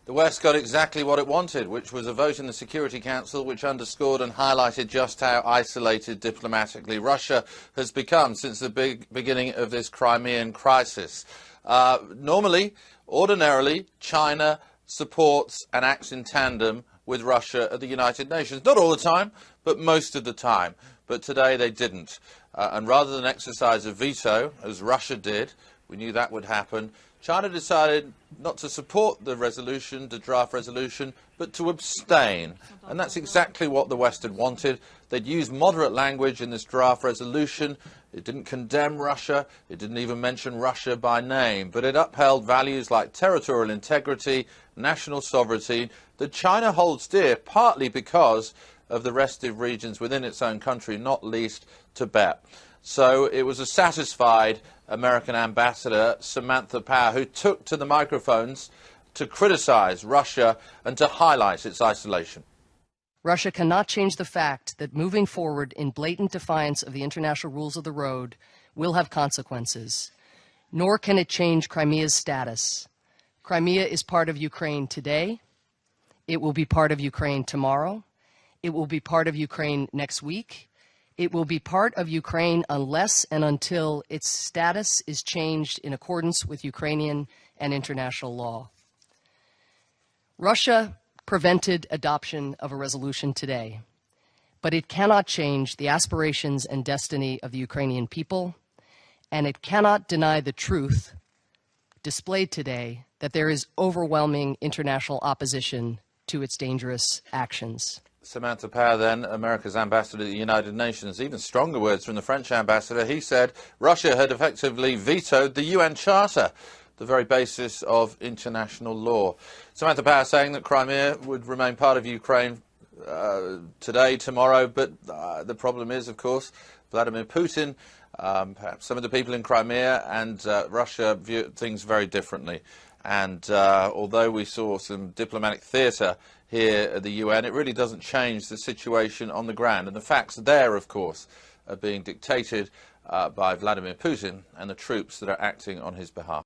The West got exactly what it wanted, which was a vote in the Security Council which underscored and highlighted just how isolated diplomatically Russia has become since the beginning of this Crimean crisis. Ordinarily, China supports and acts in tandem with Russia at the United Nations. Not all the time, but most of the time. But today they didn't. And rather than exercise a veto, as Russia did, we knew that would happen, China decided not to support the resolution, the draft resolution, but to abstain. And that's exactly what the West had wanted. They'd used moderate language in this draft resolution. It didn't condemn Russia. It didn't even mention Russia by name. But it upheld values like territorial integrity, national sovereignty, that China holds dear, partly because of the restive regions within its own country, not least Tibet. So it was a satisfied American ambassador, Samantha Power, who took to the microphones to criticize Russia and to highlight its isolation. Russia cannot change the fact that moving forward in blatant defiance of the international rules of the road will have consequences, nor can it change Crimea's status. Crimea is part of Ukraine today. It will be part of Ukraine tomorrow. It will be part of Ukraine next week. It will be part of Ukraine unless and until its status is changed in accordance with Ukrainian and international law. Russia prevented adoption of a resolution today, but it cannot change the aspirations and destiny of the Ukrainian people, and it cannot deny the truth displayed today that there is overwhelming international opposition to its dangerous actions. Samantha Power, then, America's ambassador to the United Nations. Even stronger words from the French ambassador. He said Russia had effectively vetoed the UN Charter, the very basis of international law. Samantha Power saying that Crimea would remain part of Ukraine today, tomorrow, but the problem is, of course, Vladimir Putin, perhaps some of the people in Crimea and Russia view things very differently. And although we saw some diplomatic theatre here at the UN, it really doesn't change the situation on the ground. And the facts there, of course, are being dictated by Vladimir Putin and the troops that are acting on his behalf.